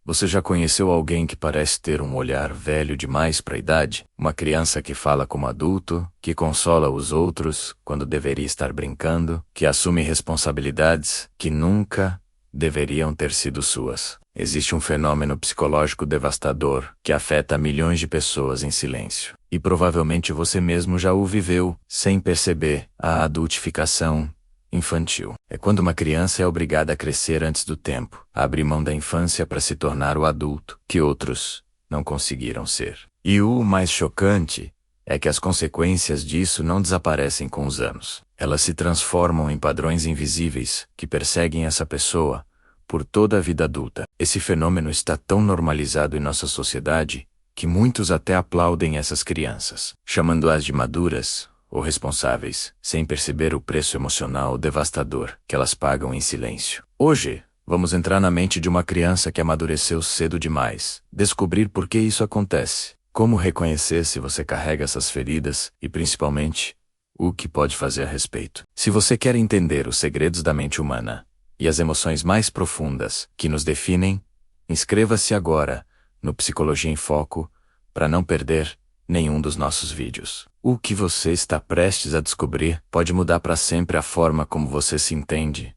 Você já conheceu alguém que parece ter um olhar velho demais para a idade? Uma criança que fala como adulto, que consola os outros quando deveria estar brincando, que assume responsabilidades que nunca deveriam ter sido suas. Existe um fenômeno psicológico devastador que afeta milhões de pessoas em silêncio. E provavelmente você mesmo já o viveu, sem perceber, a adultificação infantil. É quando uma criança é obrigada a crescer antes do tempo, a abrir mão da infância para se tornar o adulto que outros não conseguiram ser. E o mais chocante é que as consequências disso não desaparecem com os anos. Elas se transformam em padrões invisíveis que perseguem essa pessoa por toda a vida adulta. Esse fenômeno está tão normalizado em nossa sociedade que muitos até aplaudem essas crianças, chamando-as de maduras ou responsáveis, sem perceber o preço emocional devastador que elas pagam em silêncio. Hoje, vamos entrar na mente de uma criança que amadureceu cedo demais, descobrir por que isso acontece, como reconhecer se você carrega essas feridas e, principalmente, o que pode fazer a respeito. Se você quer entender os segredos da mente humana e as emoções mais profundas que nos definem, inscreva-se agora no Psicologia em Foco para não perder nenhum dos nossos vídeos. O que você está prestes a descobrir pode mudar para sempre a forma como você se entende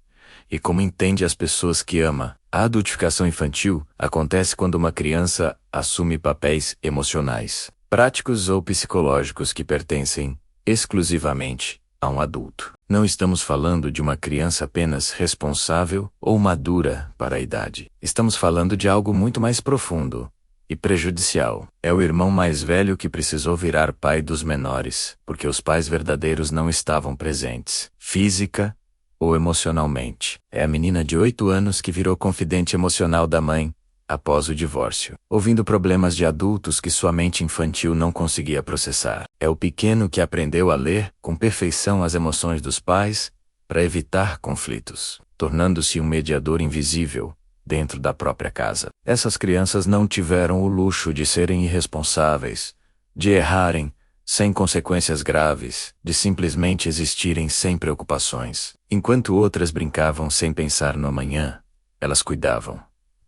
e como entende as pessoas que ama. A adultificação infantil acontece quando uma criança assume papéis emocionais, práticos ou psicológicos que pertencem exclusivamente a um adulto. Não estamos falando de uma criança apenas responsável ou madura para a idade. Estamos falando de algo muito mais profundo e prejudicial. É o irmão mais velho que precisou virar pai dos menores, porque os pais verdadeiros não estavam presentes, física ou emocionalmente. É a menina de 8 anos que virou confidente emocional da mãe após o divórcio, ouvindo problemas de adultos que sua mente infantil não conseguia processar. É o pequeno que aprendeu a ler com perfeição as emoções dos pais para evitar conflitos, tornando-se um mediador invisível dentro da própria casa. Essas crianças não tiveram o luxo de serem irresponsáveis, de errarem sem consequências graves, de simplesmente existirem sem preocupações. Enquanto outras brincavam sem pensar no amanhã, elas cuidavam,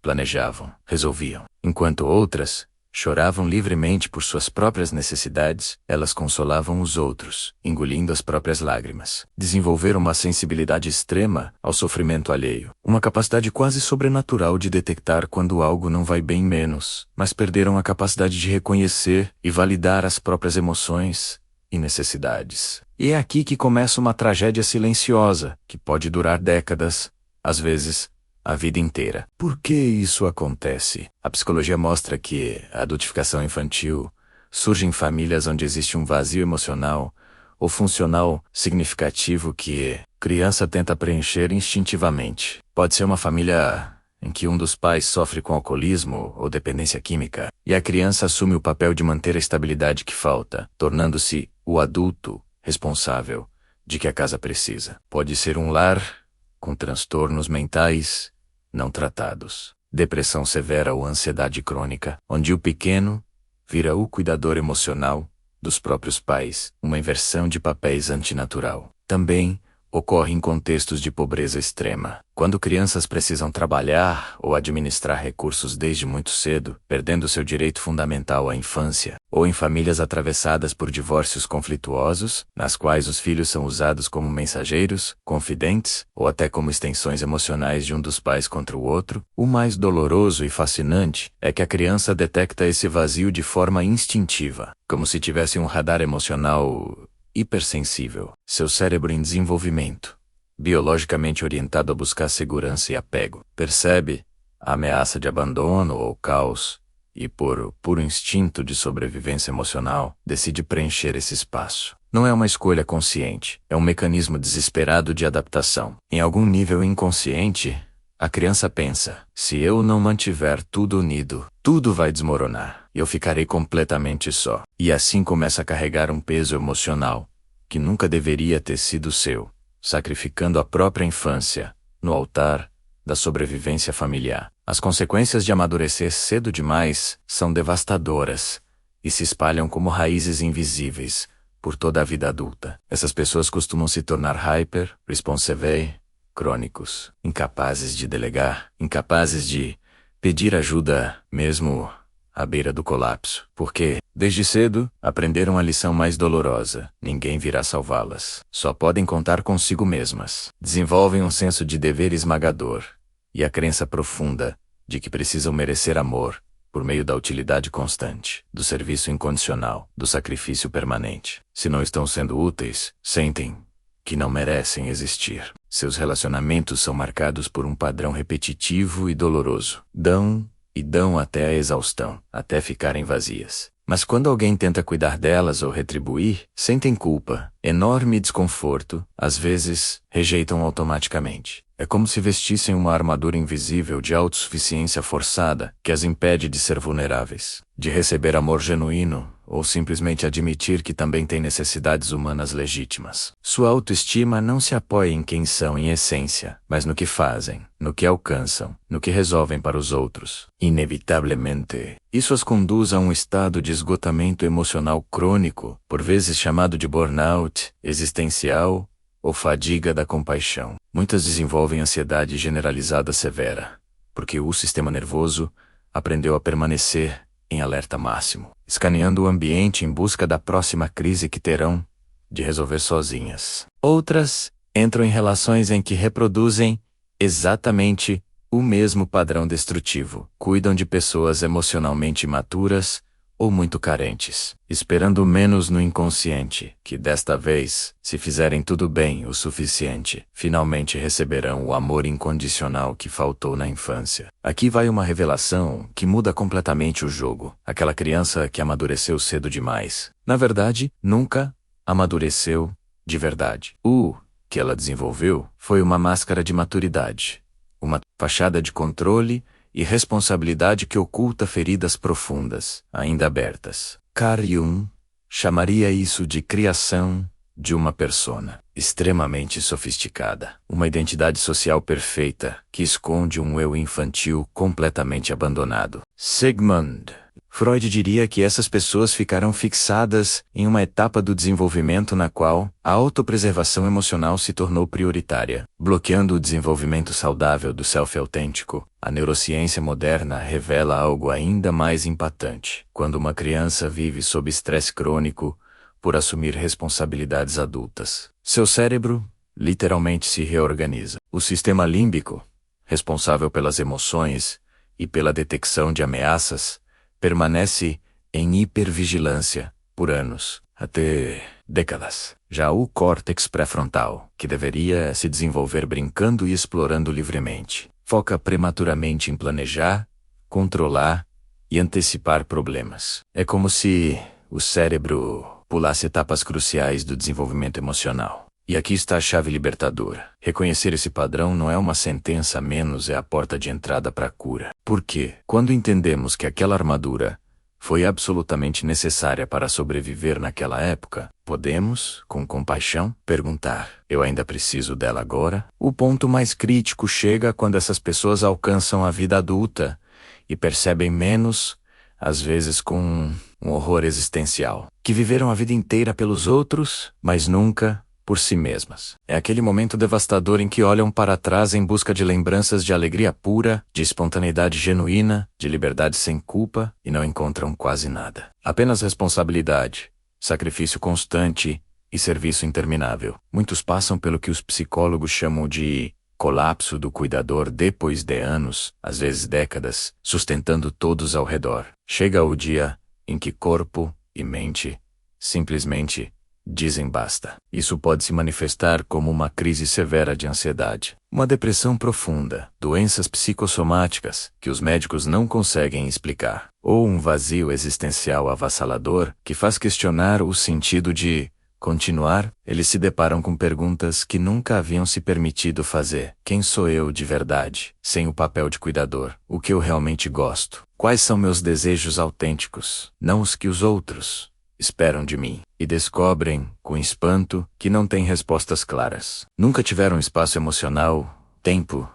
planejavam, resolviam. Enquanto outras choravam livremente por suas próprias necessidades, elas consolavam os outros, engolindo as próprias lágrimas. Desenvolveram uma sensibilidade extrema ao sofrimento alheio, uma capacidade quase sobrenatural de detectar quando algo não vai bem menos, mas perderam a capacidade de reconhecer e validar as próprias emoções e necessidades. E é aqui que começa uma tragédia silenciosa, que pode durar décadas, às vezes a vida inteira. Por que isso acontece? A psicologia mostra que a adultificação infantil surge em famílias onde existe um vazio emocional ou funcional significativo que a criança tenta preencher instintivamente. Pode ser uma família em que um dos pais sofre com alcoolismo ou dependência química, e a criança assume o papel de manter a estabilidade que falta, tornando-se o adulto responsável de que a casa precisa. Pode ser um lar com transtornos mentais não tratados, depressão severa ou ansiedade crônica, onde o pequeno vira o cuidador emocional dos próprios pais, uma inversão de papéis antinatural. Também ocorre em contextos de pobreza extrema, quando crianças precisam trabalhar ou administrar recursos desde muito cedo, perdendo seu direito fundamental à infância, ou em famílias atravessadas por divórcios conflituosos, nas quais os filhos são usados como mensageiros, confidentes, ou até como extensões emocionais de um dos pais contra o outro. O mais doloroso e fascinante é que a criança detecta esse vazio de forma instintiva, como se tivesse um radar emocional hipersensível. Seu cérebro em desenvolvimento, biologicamente orientado a buscar segurança e apego, percebe a ameaça de abandono ou caos e, por puro instinto de sobrevivência emocional, decide preencher esse espaço. Não é uma escolha consciente, é um mecanismo desesperado de adaptação. Em algum nível inconsciente, a criança pensa: se eu não mantiver tudo unido, tudo vai desmoronar, e eu ficarei completamente só. E assim começa a carregar um peso emocional que nunca deveria ter sido seu, sacrificando a própria infância no altar da sobrevivência familiar. As consequências de amadurecer cedo demais são devastadoras e se espalham como raízes invisíveis por toda a vida adulta. Essas pessoas costumam se tornar hyper-responsive, crônicos, incapazes de delegar, incapazes de pedir ajuda, mesmo à beira do colapso, porque, desde cedo, aprenderam a lição mais dolorosa: ninguém virá salvá-las. Só podem contar consigo mesmas. Desenvolvem um senso de dever esmagador e a crença profunda de que precisam merecer amor por meio da utilidade constante, do serviço incondicional, do sacrifício permanente. Se não estão sendo úteis, sentem que não merecem existir. Seus relacionamentos são marcados por um padrão repetitivo e doloroso. Dão e dão até a exaustão, até ficarem vazias. Mas quando alguém tenta cuidar delas ou retribuir, sentem culpa, enorme desconforto, às vezes rejeitam automaticamente. É como se vestissem uma armadura invisível de autossuficiência forçada que as impede de ser vulneráveis, de receber amor genuíno ou simplesmente admitir que também têm necessidades humanas legítimas. Sua autoestima não se apoia em quem são em essência, mas no que fazem, no que alcançam, no que resolvem para os outros. Inevitavelmente, isso as conduz a um estado de esgotamento emocional crônico, por vezes chamado de burnout existencial ou fadiga da compaixão. Muitas desenvolvem ansiedade generalizada severa, porque o sistema nervoso aprendeu a permanecer em alerta máximo, escaneando o ambiente em busca da próxima crise que terão de resolver sozinhas. Outras entram em relações em que reproduzem exatamente o mesmo padrão destrutivo. Cuidam de pessoas emocionalmente imaturas ou muito carentes, esperando menos no inconsciente, que desta vez, se fizerem tudo bem o suficiente, finalmente receberão o amor incondicional que faltou na infância. Aqui vai uma revelação que muda completamente o jogo. Aquela criança que amadureceu cedo demais, na verdade, nunca amadureceu de verdade. O que ela desenvolveu foi uma máscara de maturidade, uma fachada de controle e responsabilidade que oculta feridas profundas, ainda abertas. Carl Jung chamaria isso de criação de uma persona extremamente sofisticada, uma identidade social perfeita que esconde um eu infantil completamente abandonado. Sigmund Freud diria que essas pessoas ficarão fixadas em uma etapa do desenvolvimento na qual a autopreservação emocional se tornou prioritária, bloqueando o desenvolvimento saudável do self autêntico. A neurociência moderna revela algo ainda mais impactante. Quando uma criança vive sob estresse crônico por assumir responsabilidades adultas, seu cérebro literalmente se reorganiza. O sistema límbico, responsável pelas emoções e pela detecção de ameaças, permanece em hipervigilância por anos, até décadas. Já o córtex pré-frontal, que deveria se desenvolver brincando e explorando livremente, foca prematuramente em planejar, controlar e antecipar problemas. É como se o cérebro pulasse etapas cruciais do desenvolvimento emocional. E aqui está a chave libertadora. Reconhecer esse padrão não é uma sentença a menos, é a porta de entrada para a cura. Porque, quando entendemos que aquela armadura foi absolutamente necessária para sobreviver naquela época, podemos, com compaixão, perguntar: eu ainda preciso dela agora? O ponto mais crítico chega quando essas pessoas alcançam a vida adulta e percebem menos, às vezes com um horror existencial, que viveram a vida inteira pelos outros, mas nunca por si mesmas. É aquele momento devastador em que olham para trás em busca de lembranças de alegria pura, de espontaneidade genuína, de liberdade sem culpa e não encontram quase nada. Apenas responsabilidade, sacrifício constante e serviço interminável. Muitos passam pelo que os psicólogos chamam de colapso do cuidador depois de anos, às vezes décadas, sustentando todos ao redor. Chega o dia em que corpo e mente simplesmente dizem basta. Isso pode se manifestar como uma crise severa de ansiedade, uma depressão profunda, doenças psicossomáticas que os médicos não conseguem explicar, ou um vazio existencial avassalador que faz questionar o sentido de continuar. Eles se deparam com perguntas que nunca haviam se permitido fazer. Quem sou eu de verdade, sem o papel de cuidador? O que eu realmente gosto? Quais são meus desejos autênticos, não os que os outros esperam de mim? E descobrem, com espanto, que não têm respostas claras. Nunca tiveram espaço emocional, tempo,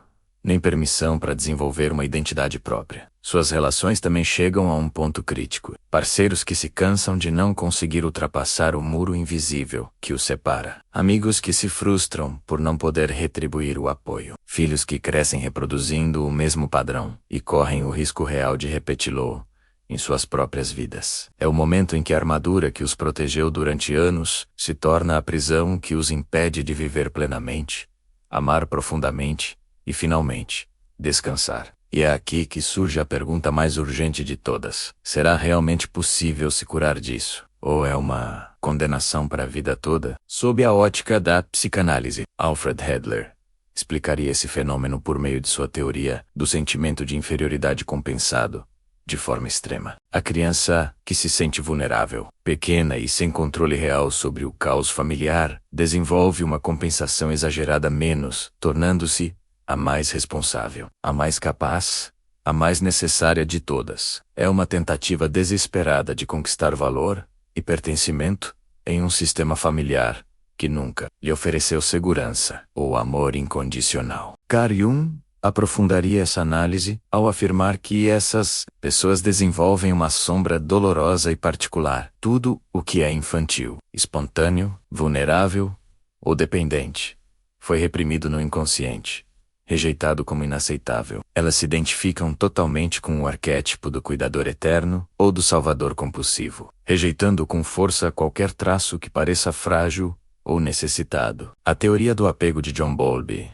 nem permissão para desenvolver uma identidade própria. Suas relações também chegam a um ponto crítico. Parceiros que se cansam de não conseguir ultrapassar o muro invisível que os separa. Amigos que se frustram por não poder retribuir o apoio. Filhos que crescem reproduzindo o mesmo padrão e correm o risco real de repeti-lo em suas próprias vidas. É o momento em que a armadura que os protegeu durante anos se torna a prisão que os impede de viver plenamente, amar profundamente e, finalmente, descansar. E é aqui que surge a pergunta mais urgente de todas. Será realmente possível se curar disso? Ou é uma condenação para a vida toda? Sob a ótica da psicanálise, Alfred Adler explicaria esse fenômeno por meio de sua teoria do sentimento de inferioridade compensado de forma extrema. A criança que se sente vulnerável, pequena e sem controle real sobre o caos familiar, desenvolve uma compensação exagerada menos, tornando-se a mais responsável, a mais capaz, a mais necessária de todas. É uma tentativa desesperada de conquistar valor e pertencimento em um sistema familiar que nunca lhe ofereceu segurança ou amor incondicional. Carl Jung aprofundaria essa análise ao afirmar que essas pessoas desenvolvem uma sombra dolorosa e particular. Tudo o que é infantil, espontâneo, vulnerável ou dependente foi reprimido no inconsciente, rejeitado como inaceitável. Elas se identificam totalmente com o arquétipo do cuidador eterno ou do salvador compulsivo, rejeitando com força qualquer traço que pareça frágil ou necessitado. A teoria do apego de John Bowlby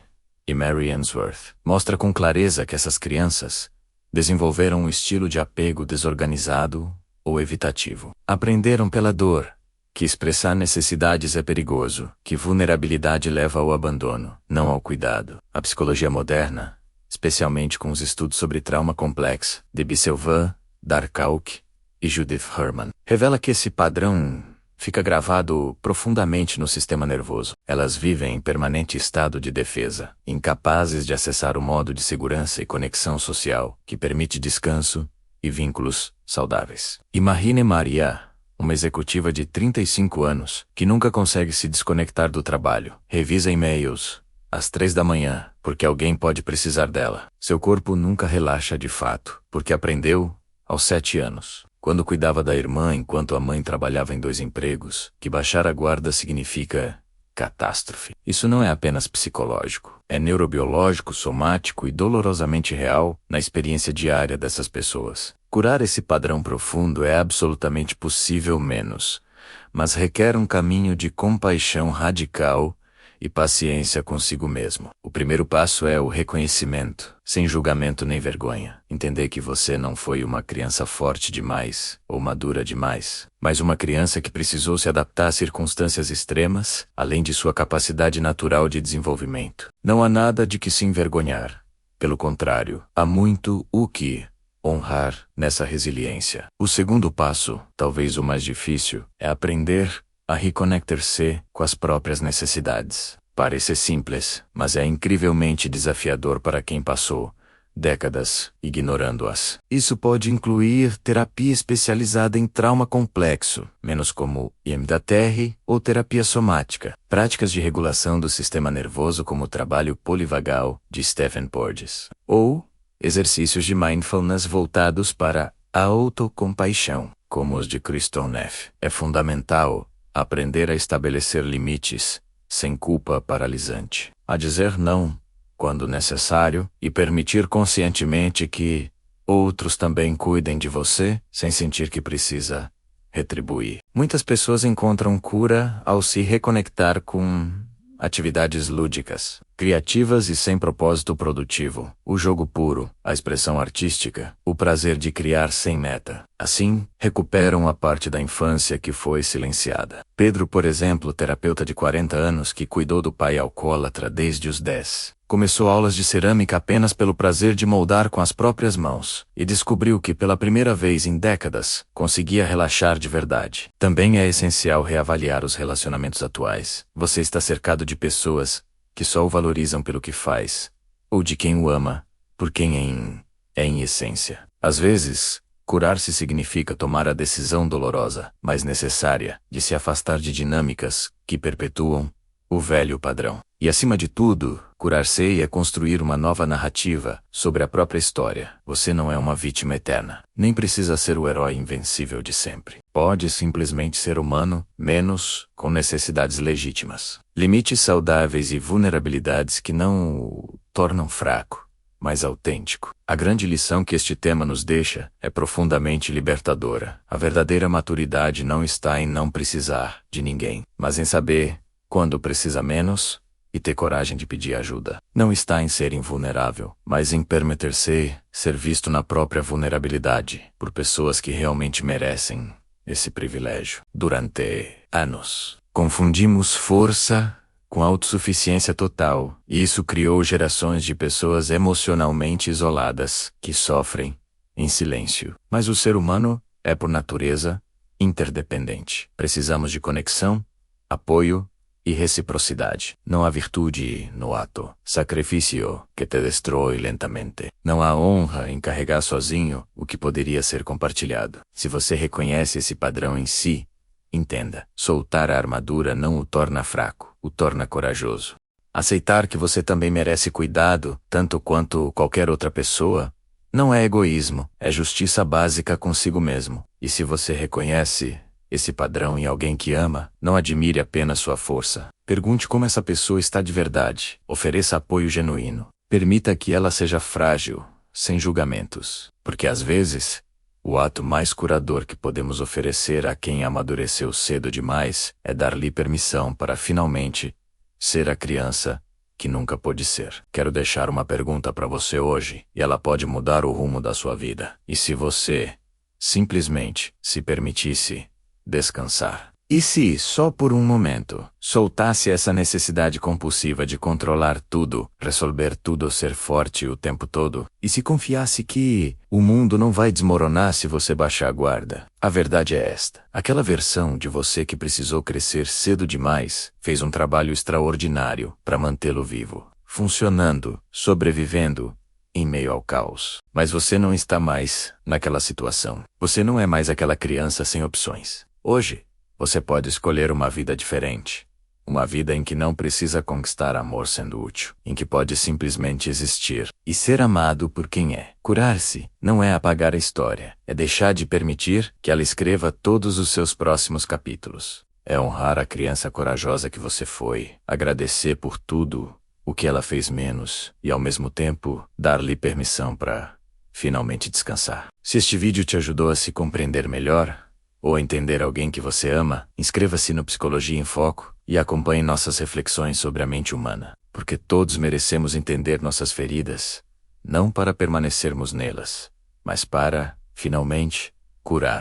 e Mary Ainsworth mostra com clareza que essas crianças desenvolveram um estilo de apego desorganizado ou evitativo. Aprenderam pela dor que expressar necessidades é perigoso, que vulnerabilidade leva ao abandono, não ao cuidado. A psicologia moderna, especialmente com os estudos sobre trauma complexo de Bisselvan, Darkalk e Judith Herman, revela que esse padrão fica gravado profundamente no sistema nervoso. Elas vivem em permanente estado de defesa, incapazes de acessar o modo de segurança e conexão social que permite descanso e vínculos saudáveis. Imagine Maria, uma executiva de 35 anos, que nunca consegue se desconectar do trabalho. Revisa e-mails às 3 da manhã, porque alguém pode precisar dela. Seu corpo nunca relaxa de fato, porque aprendeu aos 7 anos. Quando cuidava da irmã enquanto a mãe trabalhava em 2 empregos, que baixar a guarda significa catástrofe. Isso não é apenas psicológico, é neurobiológico, somático e dolorosamente real na experiência diária dessas pessoas. Curar esse padrão profundo é absolutamente possível mas requer um caminho de compaixão radical e paciência consigo mesmo. O primeiro passo é o reconhecimento, sem julgamento nem vergonha. Entender que você não foi uma criança forte demais ou madura demais, mas uma criança que precisou se adaptar a circunstâncias extremas, além de sua capacidade natural de desenvolvimento. Não há nada de que se envergonhar. Pelo contrário, há muito o que honrar nessa resiliência. O segundo passo, talvez o mais difícil, é aprender a reconectar-se com as próprias necessidades. Parece simples, mas é incrivelmente desafiador para quem passou décadas ignorando-as. Isso pode incluir terapia especializada em trauma complexo, menos como EMDR ou terapia somática, práticas de regulação do sistema nervoso como o trabalho polivagal de Stephen Porges, ou exercícios de mindfulness voltados para a autocompaixão, como os de Kriston Neff. É fundamental aprender a estabelecer limites, sem culpa paralisante, a dizer não, quando necessário, e permitir conscientemente que outros também cuidem de você, sem sentir que precisa retribuir. Muitas pessoas encontram cura ao se reconectar com atividades lúdicas, criativas e sem propósito produtivo, o jogo puro, a expressão artística, o prazer de criar sem meta. Assim, recuperam a parte da infância que foi silenciada. Pedro, por exemplo, terapeuta de 40 anos que cuidou do pai alcoólatra desde os 10, começou aulas de cerâmica apenas pelo prazer de moldar com as próprias mãos, e descobriu que pela primeira vez em décadas, conseguia relaxar de verdade. Também é essencial reavaliar os relacionamentos atuais. Você está cercado de pessoas que só o valorizam pelo que faz, ou de quem o ama, por quem é em essência. Às vezes, curar-se significa tomar a decisão dolorosa, mas necessária, de se afastar de dinâmicas que perpetuam o velho padrão. E acima de tudo, Curar-se é construir uma nova narrativa sobre a própria história. Você não é uma vítima eterna. Nem precisa ser o herói invencível de sempre. Pode simplesmente ser humano, menos, com necessidades legítimas. Limites saudáveis e vulnerabilidades que não o tornam fraco, mas autêntico. A grande lição que este tema nos deixa é profundamente libertadora. A verdadeira maturidade não está em não precisar de ninguém, mas em saber, quando precisa menos, e ter coragem de pedir ajuda. Não está em ser invulnerável, mas em permitir-se ser visto na própria vulnerabilidade, por pessoas que realmente merecem esse privilégio. Durante anos, confundimos força com autossuficiência total, e isso criou gerações de pessoas emocionalmente isoladas, que sofrem em silêncio. Mas o ser humano é, por natureza, interdependente. Precisamos de conexão, apoio e reciprocidade. Não há virtude no ato, sacrifício que te destrói lentamente. Não há honra em carregar sozinho o que poderia ser compartilhado. Se você reconhece esse padrão em si, entenda, soltar a armadura não o torna fraco, o torna corajoso. Aceitar que você também merece cuidado, tanto quanto qualquer outra pessoa, não é egoísmo, é justiça básica consigo mesmo. E se você reconhece esse padrão em alguém que ama, não admire apenas sua força. Pergunte como essa pessoa está de verdade. Ofereça apoio genuíno. Permita que ela seja frágil, sem julgamentos. Porque às vezes, o ato mais curador que podemos oferecer a quem amadureceu cedo demais é dar-lhe permissão para finalmente ser a criança que nunca pôde ser. Quero deixar uma pergunta para você hoje, e ela pode mudar o rumo da sua vida. E se você simplesmente se permitisse descansar? E se, só por um momento, soltasse essa necessidade compulsiva de controlar tudo, resolver tudo, ser forte o tempo todo, e se confiasse que o mundo não vai desmoronar se você baixar a guarda? A verdade é esta: aquela versão de você que precisou crescer cedo demais, fez um trabalho extraordinário para mantê-lo vivo, funcionando, sobrevivendo, em meio ao caos. Mas você não está mais naquela situação. Você não é mais aquela criança sem opções. Hoje, você pode escolher uma vida diferente. Uma vida em que não precisa conquistar amor sendo útil. Em que pode simplesmente existir e ser amado por quem é. Curar-se não é apagar a história. É deixar de permitir que ela escreva todos os seus próximos capítulos. É honrar a criança corajosa que você foi. Agradecer por tudo o que ela fez menos. E ao mesmo tempo, dar-lhe permissão para finalmente descansar. Se este vídeo te ajudou a se compreender melhor, ou entender alguém que você ama, inscreva-se no Psicologia em Foco e acompanhe nossas reflexões sobre a mente humana. Porque todos merecemos entender nossas feridas, não para permanecermos nelas, mas para, finalmente, curar.